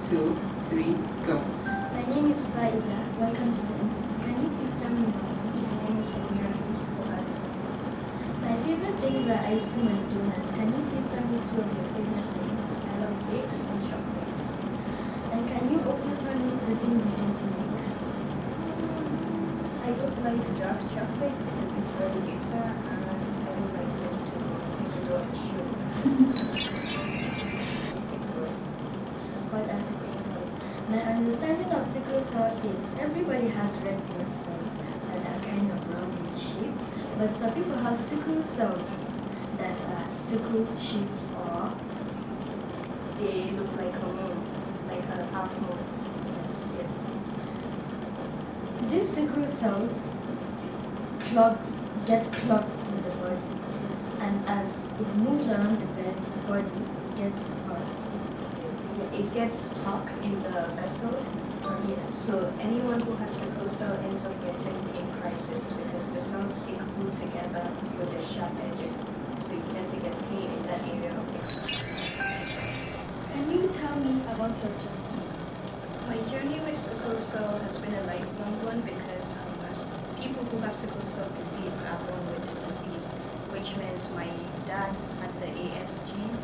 2, 3, go. My name is Faizah. Welcome to the interview. Can you please tell me more? My name is Samira. My favorite things are ice cream and donuts. Can you please tell me two of your favorite things? I love cakes and chocolates. And can you also tell me the things you don't like? I don't like dark chocolate because it's very bitter, and I don't like vegetables even though I should. What are sickle cells? My understanding of sickle cell is everybody has red blood cells that are kind of round in shape, but some people have sickle cells that are sickle shape or They look like a moon, like a half moon. Yes. these sickle cells get clogged in the body, and as it moves around the body, it gets clogged. Yeah, it gets stuck in the vessels. Yes. So anyone who has sickle cell ends up getting in crisis because the cells stick glued together with the sharp edges. So you tend to get pain in that area of the. Can you tell me about your journey? My journey with sickle cell has been a lifelong one because people who have sickle cell disease are born with the disease, which means my dad had the AS gene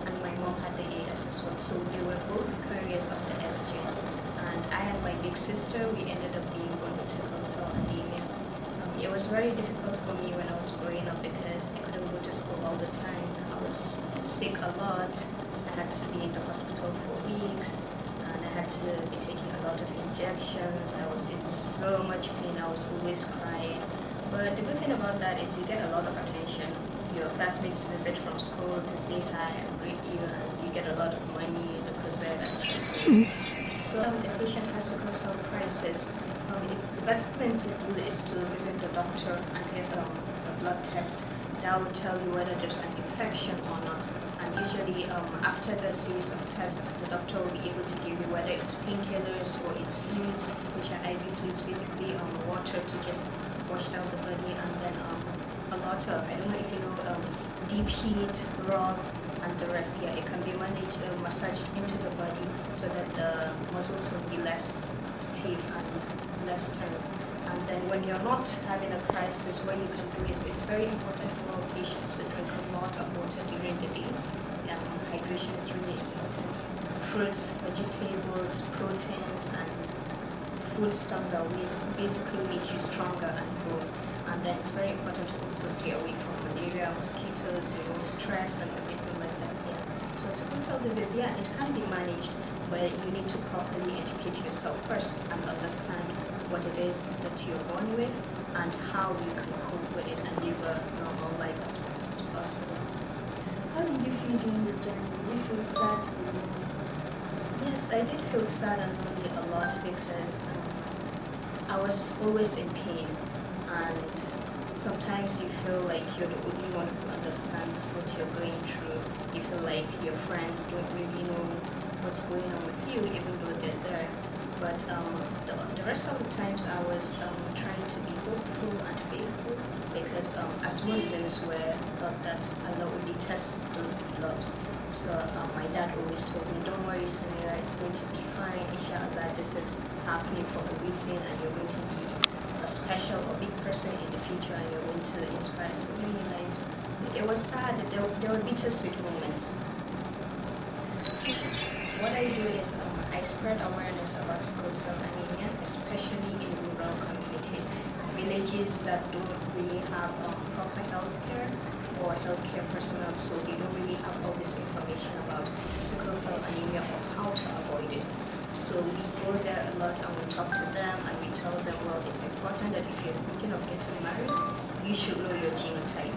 and my mom had the AS as well. So we were both carriers of the S gene. And I and my big sister, we ended up being born with sickle cell anemia. It was very difficult for me when I was growing up because I couldn't go to school all the time. I was sick a lot. I had to be in the hospital for weeks. And I had to be taking a lot of injections. I was in so much pain. I was always crying. But the good thing about that is you get a lot of attention. Your classmates visit from school to say hi and greet you, and you get a lot of money because they're so if a patient has sickle cell crisis, the best thing to do is to visit the doctor and get a blood test. That will tell you whether there's an infection or not. And usually after the series of tests, the doctor will be able to give you whether it's painkillers or it's fluids, which are IV fluids, basically water to just wash down the body, and then a lot of, I don't know if you know, deep heat, raw, and the rest. Yeah, it can be managed, massaged into the body so that the muscles will be less stiff and less tense. And then when you're not having a crisis, what you can do is it's very important for all patients to drink a lot of water during the day. Hydration is really important. Fruits, vegetables, proteins, and food stuff that will basically make you stronger and grow. And then it's very important to also stay away from malaria, mosquitoes, stress and everything like that. Yeah. So sickle cell disease, yeah, it can be managed, but you need to properly educate yourself first and understand what it is that you're born with and how you can cope with it and live a normal life as fast as possible. How did you feel during the journey? Did you feel sad? Yes, I did feel sad and lonely a lot because I was always in pain, and sometimes you feel like you're the only one who understands what you're going through. You feel like your friends don't really know what's going on with you, even though they're there. But the rest of the times I was trying to be hopeful and faithful because as Muslims we're taught that Allah only tests those he loves. So my dad always told me, don't worry Samira, it's going to be fine, inshallah, this is happening for a reason and you're going to be a special or big person in the future and you're going to inspire so many lives. It was sad, there were bittersweet moments. What I do is I spread awareness about sickle cell anemia, especially in rural communities, villages that don't really have proper healthcare or healthcare personnel, so they don't really have all this information about sickle cell anemia or how to avoid it. So we go there a lot and we talk to them and we tell them, well, it's important that if you're thinking of getting married, you should know your genotype.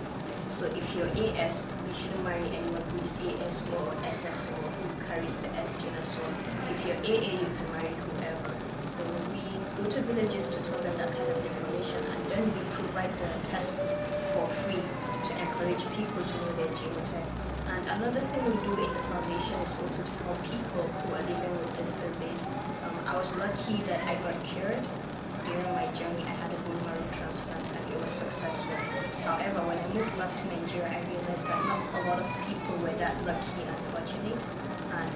So if you're AS, you shouldn't marry anyone who is AS or SS or who carries the S gene as well. If you're AA, you can marry whoever. So we go to villages to tell them that kind of information, and then we provide the tests for free to encourage people to know their genotype. And another thing we do in the foundation is also to help people who are living with this disease. I was lucky that I got cured. During my journey, I had a bone marrow transplant and it was successful. However, when I moved back to Nigeria, I realized that not a lot of people were that lucky and fortunate. And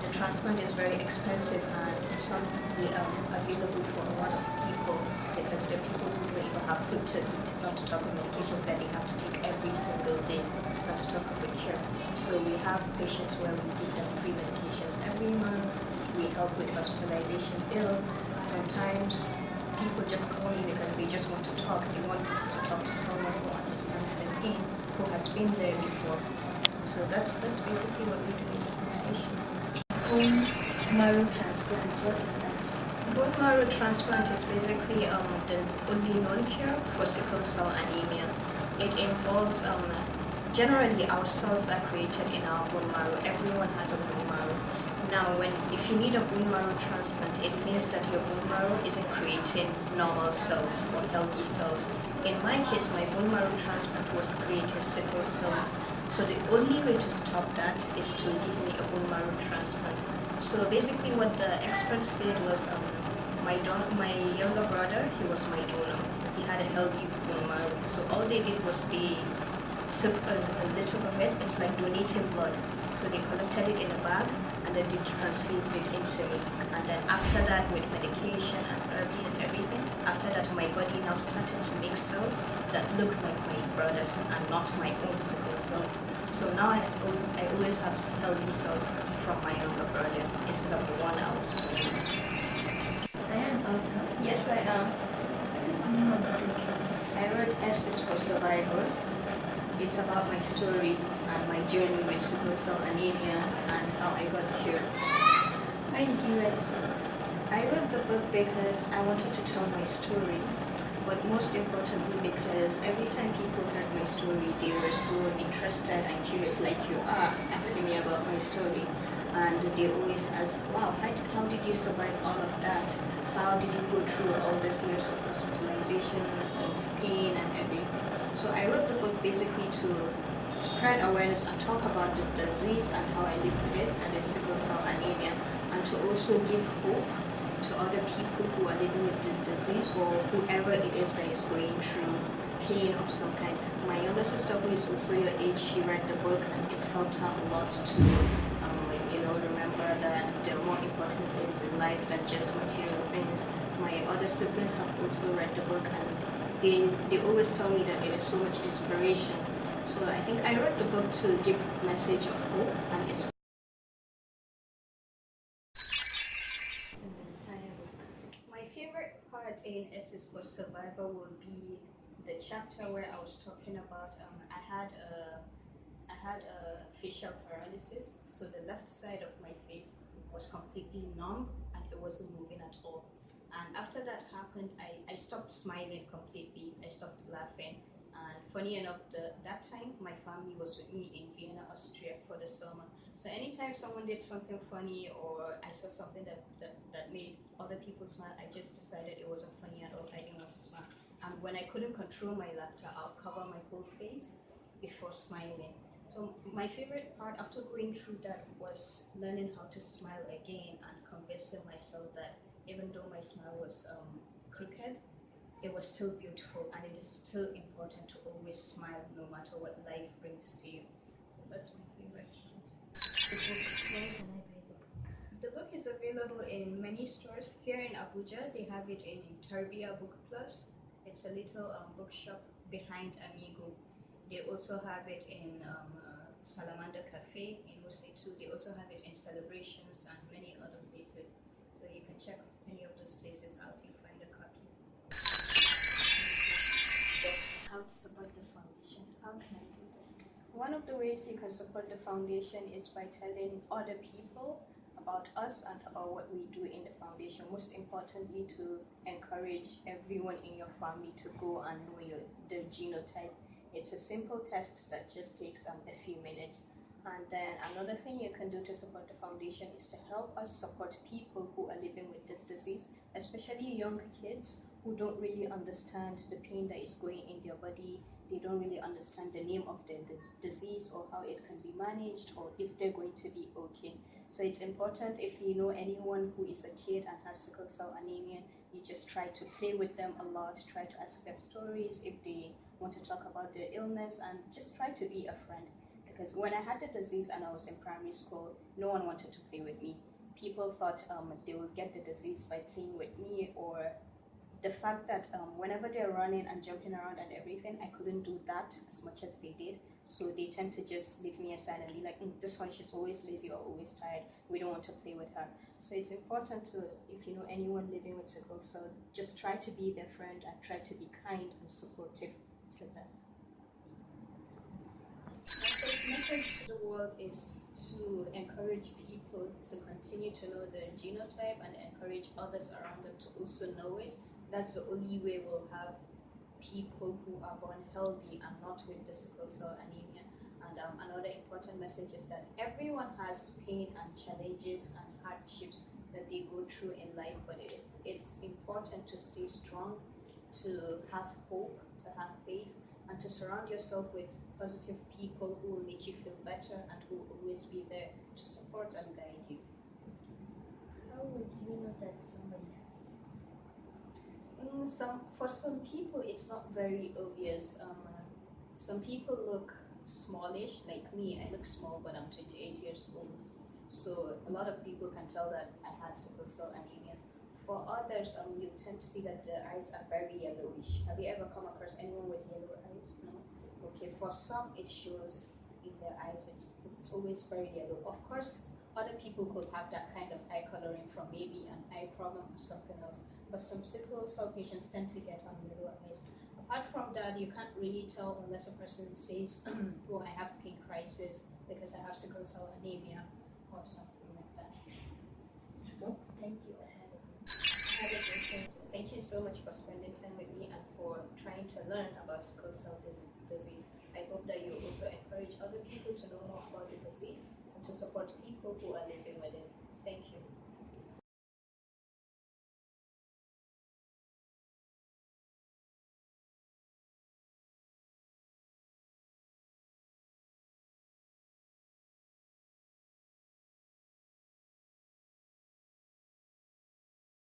the transplant is very expensive and it's not easily available for a lot of people because there are people who don't even have food to eat, not to talk of medications that they have to take every single day, not to talk of a cure. So we have patients where we give them free medications every month. We help with hospitalization bills. Sometimes people just call me because they just want to talk. They want to talk to someone who understands their pain, who has been there before. So that's basically what we do in the association. Bone marrow transplants, what is that? Bone marrow transplant is basically the only known cure for sickle cell anemia. It involves generally our cells are created in our bone marrow. Everyone has a bone marrow. Now, if you need a bone marrow transplant, it means that your bone marrow isn't creating normal cells or healthy cells. In my case, my bone marrow transplant was creating sickle cells. So the only way to stop that is to give me a bone marrow transplant. So basically what the experts did was my younger brother, he was my donor. He had a healthy bone marrow. So all they did was they took a little of it. It's like donating blood. So they collected it in a bag and then they transfused it into me. And then after that, with medication and therapy and everything, after that my body now started to make cells that look like my brother's and not my own sickle cells. So now I always have healthy cells from my younger brother instead of the one I was born. I am author. Yes, I am. What is the name of the book? I wrote S is for Survival. It's about my story and my journey with sickle cell anemia and how I got cured. Why did you write the book? I wrote the book because I wanted to tell my story, but most importantly because every time people heard my story, they were so interested and curious, like you are, asking me about my story. And they always ask, wow, how did you survive all of that? How did you go through all these years of hospitalization, of pain and everything? So I wrote the book basically to spread awareness and talk about the disease and how I live with it and the sickle cell anemia, and to also give hope to other people who are living with the disease or whoever it is that is going through pain of some kind. My younger sister, who is also your age, she read the book and it's helped her a lot to remember that there are more important things in life than just material things. My other siblings have also read the book and they always tell me that it is so much inspiration. So I think I wrote the book to give a message of hope and inspiration. In the entire book. My favorite part in S is for Survival will be the chapter where I was talking about I had a facial paralysis, so the left side of my face was completely numb and it wasn't moving at all. And after that happened, I stopped smiling completely. I stopped laughing. And funny enough, that time my family was with me in Vienna, Austria for the summer. So anytime someone did something funny or I saw something that made other people smile, I just decided it wasn't funny at all. I didn't want to smile. And when I couldn't control my laughter, I'll cover my whole face before smiling. So my favorite part after going through that was learning how to smile again and convincing myself that even though my smile was crooked, it was still beautiful and it is still important to always smile no matter what life brings to you. So that's my favorite. Where can I buy the book? The book is available in many stores. Here in Abuja, they have it in Tarbia Book Plus. It's a little bookshop behind Amigo. They also have it in Salamander Cafe in Wuse too. They also have it in Celebrations and many other places. So you can check any of those places out. You'll find a copy. How to support the foundation? How can I do that? One of the ways you can support the foundation is by telling other people about us and about what we do in the foundation. Most importantly, to encourage everyone in your family to go and know their genotype. It's a simple test that just takes a few minutes. And then another thing you can do to support the foundation is to help us support people who are living with this disease, especially young kids who don't really understand the pain that is going in their body. They don't really understand the name of the disease or how it can be managed or if they're going to be okay. So it's important if you know anyone who is a kid and has sickle cell anemia, you just try to play with them a lot, try to ask them stories if they want to talk about their illness, and just try to be a friend. because when I had the disease and I was in primary school, no one wanted to play with me. People thought they would get the disease by playing with me, or the fact that whenever they're running and jumping around and everything, I couldn't do that as much as they did. So they tend to just leave me aside and be like, this one, she's always lazy or always tired. We don't want to play with her. So it's important to, if you know anyone living with sickle cell, just try to be their friend and try to be kind and supportive to them. My first message to the world is to encourage people to continue to know their genotype and encourage others around them to also know it. That's the only way we'll have people who are born healthy and not with the sickle cell anemia. And another important message is that everyone has pain and challenges and hardships that they go through in life, but it's important to stay strong, to have hope, to have faith, and to surround yourself with positive people who will make you feel better and who will always be there to support and guide you. How would you know that somebody has? For some people, it's not very obvious. Some people look smallish, like me. I look small, but I'm 28 years old. So a lot of people can tell that I had sickle cell anemia. For others, you tend to see that their eyes are very yellowish. Have you ever come across anyone with yellow eyes? No? Okay, for some it shows in their eyes. It's always very yellow. Of course, other people could have that kind of eye coloring from maybe an eye problem or something else. But some sickle cell patients tend to get yellow eyes. Apart from that, you can't really tell unless a person says, oh, I have pain crisis because I have sickle cell anemia or something like that. Stop. Thank you. Thank you so much for spending time with me and for trying to learn about sickle cell disease. I hope that you also encourage other people to know more about the disease and to support people who are living with it.